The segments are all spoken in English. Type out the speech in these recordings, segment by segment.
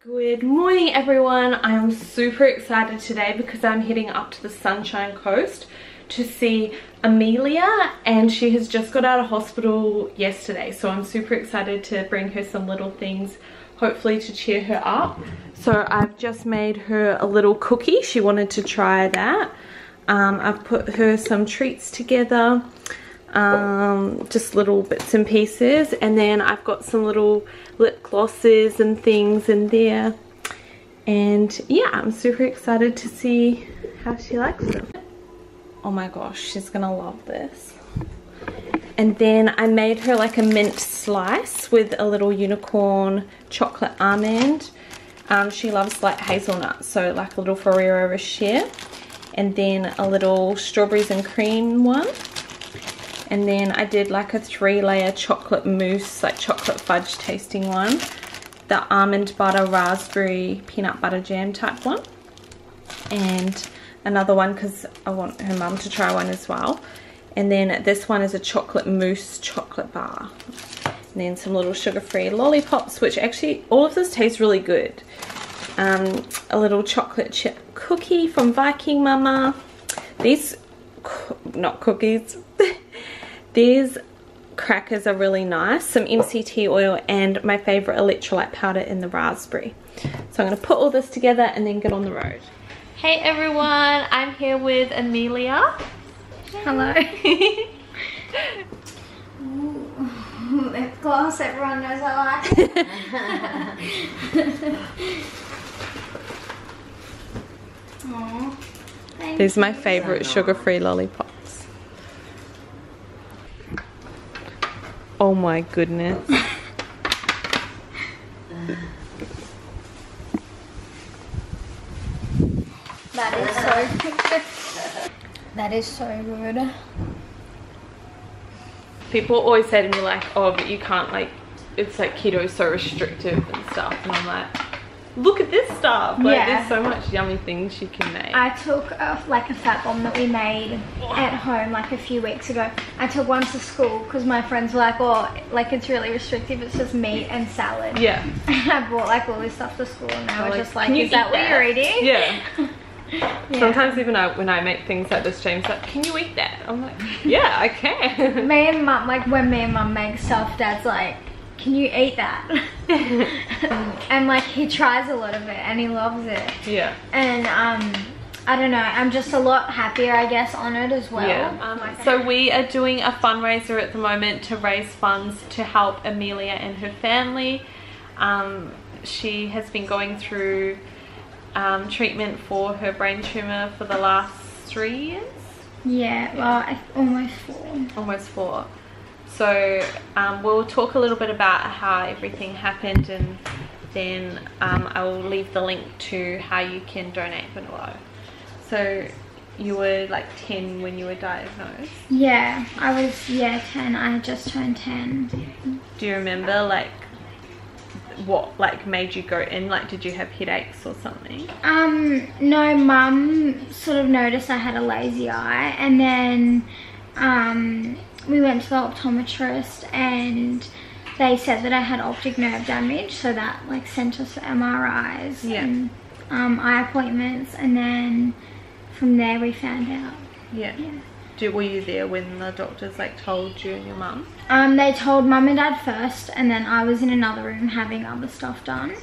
Good morning everyone. I am super excited today because I'm heading up to the Sunshine Coast to see Amelia, and she has just got out of hospital yesterday, so I'm super excited to bring her some little things, hopefully to cheer her up. So I've just made her a little cookie. She wanted to try that. I've put her some treats together, just little bits and pieces, and then I've got some little lip glosses and things in there, and yeah, I'm super excited to see how she likes them. Oh my gosh, she's gonna love this. And then I made her like a mint slice with a little unicorn chocolate almond. She loves like hazelnuts, so like a little Ferrero Rocher, and then a little strawberries and cream one. And then I did like a 3-layer chocolate mousse, like chocolate fudge tasting one. The almond butter, raspberry, peanut butter jam type one. And another one because I want her mum to try one as well. And then this one is a chocolate mousse chocolate bar. And then some little sugar-free lollipops, which actually, all of this tastes really good. A little chocolate chip cookie from Viking Mama. These, not cookies. These crackers are really nice. Some MCT oil and my favorite electrolyte powder in the raspberry. So I'm going to put all this together and then get on the road. Hey everyone, I'm here with Amelia. Hello. Lip gloss, everyone knows I like it. Aww, These are my favorite sugar-free lollipops. Oh my goodness. That is so good. People always say to me like, oh, but you can't, like, it's like keto so restrictive and stuff, and I'm like, look at this stuff, like there's so much yummy things you can make. I took like a fat bomb that we made at home like a few weeks ago. I took one to school because my friends were like, oh, like it's really restrictive, it's just meat and salad. Yeah. I brought like all this stuff to school and they were just like, is that what you're eating? Yeah. Yeah. Sometimes even when I make things like this, James is like, can you eat that? I'm like, yeah, I can. Me and mum, like when me and mum make stuff, Dad's like, can you eat that? And like he tries a lot of it and he loves it. Yeah. And I don't know, I'm just a lot happier, I guess, on it as well. Yeah. So we are doing a fundraiser at the moment to raise funds to help Amelia and her family. She has been going through treatment for her brain tumor for the last 3 years. Yeah, well, almost 4. Almost 4. So we'll talk a little bit about how everything happened, and then I will leave the link to how you can donate below. So you were like 10 when you were diagnosed? Yeah, I was 10. I had just turned 10. Do you remember like what like made you go in? Like, did you have headaches or something? No, Mum sort of noticed I had a lazy eye, and then we went to the optometrist and they said that I had optic nerve damage, so that like sent us for MRIs and eye appointments, and then from there we found out. Yeah. Were you there when the doctors like told you and your mum? They told Mum and Dad first, and then I was in another room having other stuff done.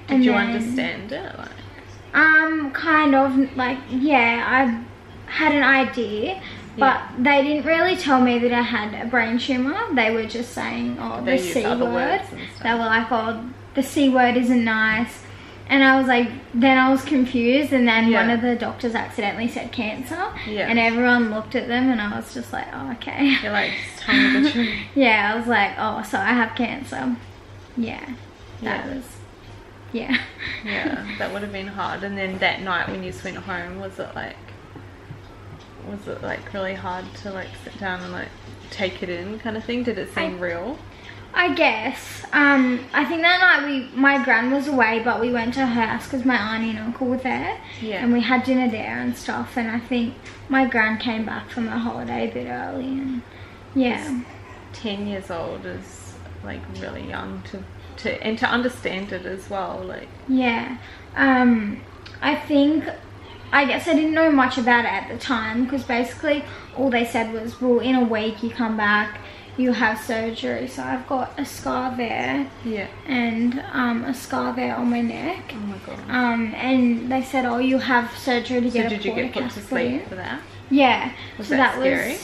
Did you understand it? Like? Kind of, like, yeah, I had an idea, but they didn't really tell me that I had a brain tumor. They were just saying, oh, the C word. They were like, oh, the C word isn't nice. And I was like, then I was confused, and then one of the doctors accidentally said cancer, and everyone looked at them, and I was just like, oh, okay. You're like, just tell me the truth. Yeah, I was like, oh, so I have cancer. Yeah, that was, yeah, that would have been hard. And then that night when you just went home, was it like really hard to like sit down and like take it in kind of thing? Did it seem real? I guess. I think that night my gran was away, but we went to her house because my auntie and uncle were there. Yeah. And we had dinner there and stuff, and I think my gran came back from her holiday a bit early, and yeah. 10 years old is like really young to to understand it as well, like. Yeah. I guess I didn't know much about it at the time, because basically all they said was, well, in a week you come back, you have surgery. So I've got a scar there, yeah, and a scar there on my neck. Oh my god. And they said, oh, you have surgery to get a did you get put to sleep for that? Yeah. Was that scary?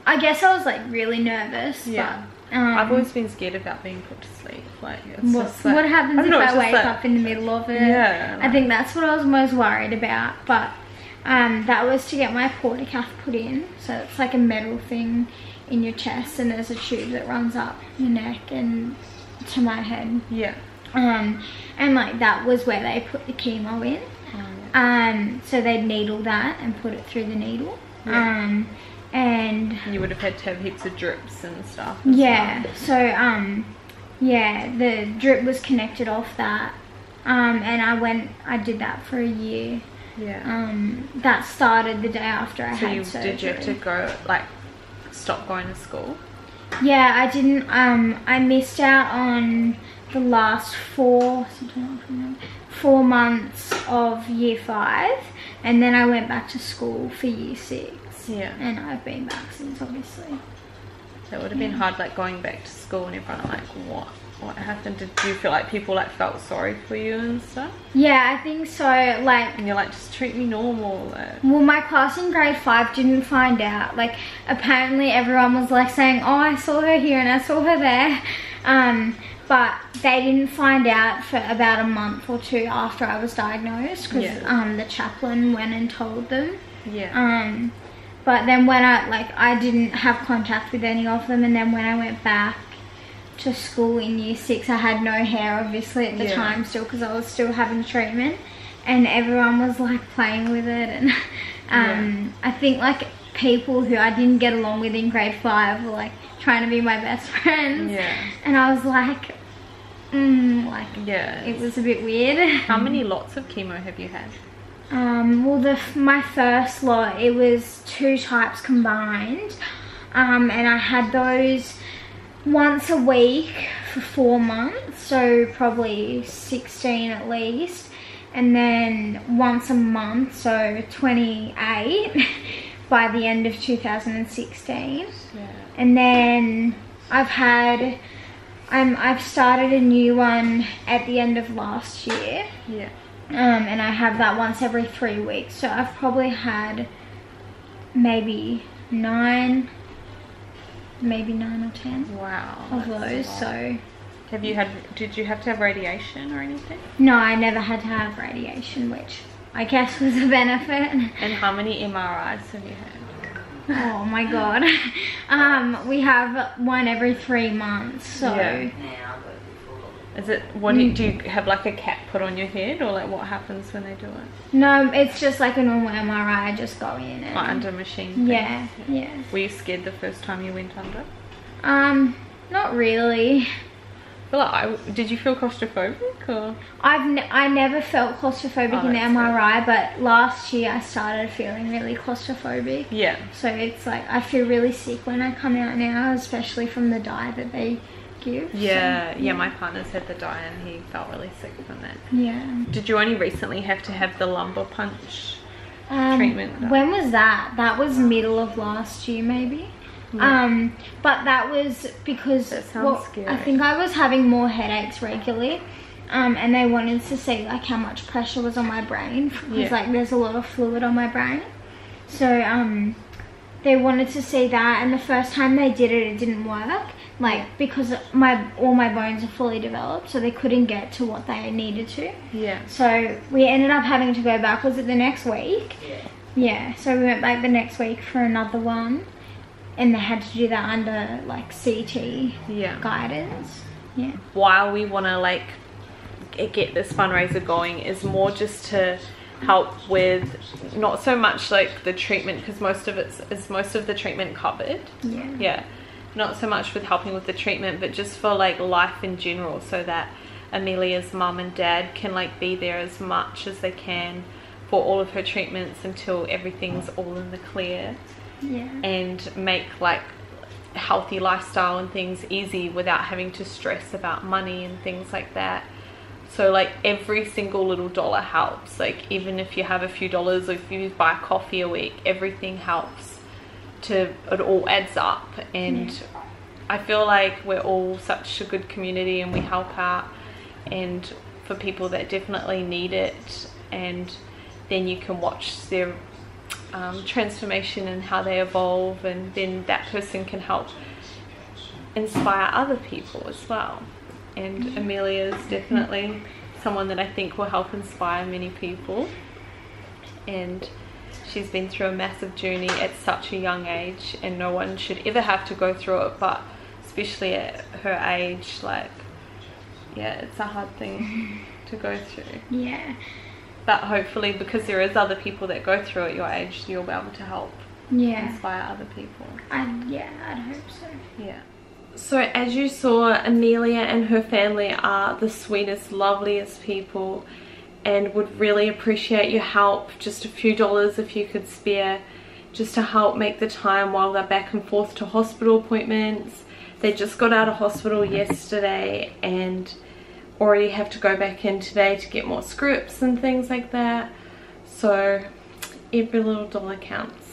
I guess I was like really nervous. Yeah. But, I've always been scared about being put to sleep. Like, what happens if I wake up in the middle of it? Yeah. I think that's what I was most worried about. But that was to get my portacath put in. So it's like a metal thing in your chest, and there's a tube that runs up your neck and to my head. Yeah. And like that was where they put the chemo in. So they'd needle that and put it through the needle. Yeah. And you would have had to have heaps of drips and stuff. Yeah. Well. So yeah, the drip was connected off that. And I did that for a year. Yeah. That started the day after I had surgery. Did you have to go, like, stop going to school? Yeah, I didn't. I missed out on the last 4 months of year 5, and then I went back to school for year 6. Yeah. And I've been back since, obviously. So it would have been hard, like, going back to school and everyone like, what happened? Did you feel like people like felt sorry for you and stuff? Yeah, I think so. Like, and you're like, just treat me normal. Like. Well, my class in grade 5 didn't find out. Like, apparently everyone was like saying, oh, I saw her here and I saw her there. But they didn't find out for about a month or 2 after I was diagnosed, because the chaplain went and told them. Yeah. But then when I didn't have contact with any of them, and then when I went back to school in year 6, I had no hair obviously at the time still, because I was still having treatment, and everyone was like playing with it, and I think like people who I didn't get along with in grade 5 were like trying to be my best friends. Yeah. And I was like, it was a bit weird. How many lots of chemo have you had? Well, my first lot, it was 2 types combined, and I had those once a week for 4 months, so probably 16 at least, and then once a month, so 28 by the end of 2016. Yeah. And then I've started a new one at the end of last year. Yeah. And I have that once every 3 weeks, so I've probably had maybe 9 or 10 of those. So did you have to have radiation or anything? No, I never had to have radiation, which I guess was a benefit. And how many MRIs have you had? Oh my god. We have one every 3 months, so Is it, do you have like a cap put on your head, or like what happens when they do it? No, it's just like a normal MRI. I just go in and... Like under a machine thing? Yeah. Were you scared the first time you went under? Not really. Did you feel claustrophobic, or? I never felt claustrophobic in the MRI, but last year I started feeling really claustrophobic. Yeah. So it's like I feel really sick when I come out now, especially from the dye that they give. Yeah, so, yeah, my partner's had the dye and he felt really sick from that. Yeah. Did you only recently have to have the lumbar punch treatment? When was that? That was middle of last year, maybe. Yeah. But that was because scary. I think I was having more headaches regularly, and they wanted to see like how much pressure was on my brain, because like there's a lot of fluid on my brain. So they wanted to see that, and the first time they did it, it didn't work. Like, because all my bones are fully developed, so they couldn't get to what they needed to. Yeah. So we ended up having to go back. Was it the next week? Yeah. So we went back the next week for another one, and they had to do that under like CT guidance. Yeah. Why we want to like get this fundraiser going is more just to help with, not so much like the treatment, because most of the treatment covered. Yeah. Not so much with helping with the treatment, but just for like life in general, so that Amelia's mum and dad can like be there as much as they can for all of her treatments until everything's all in the clear. Yeah. And make like healthy lifestyle and things easy without having to stress about money and things like that. So like every single little dollar helps. Like even if you have a few dollars, or if you buy coffee a week, everything helps. It all adds up. And I feel like we're all such a good community and we help out, and for people that definitely need it, and then you can watch their transformation and how they evolve, and then that person can help inspire other people as well. And Amelia is definitely someone that I think will help inspire many people, and she's been through a massive journey at such a young age, and no one should ever have to go through it, but especially at her age, like, yeah, it's a hard thing to go through. Yeah. But hopefully, because there is other people that go through at your age, you'll be able to help inspire other people. Yeah, I'd hope so. Yeah. So as you saw, Amelia and her family are the sweetest, loveliest people, and would really appreciate your help. Just a few dollars if you could spare, just to help make the time while they're back and forth to hospital appointments. They just got out of hospital yesterday and already have to go back in today to get more scripts and things like that. So every little dollar counts.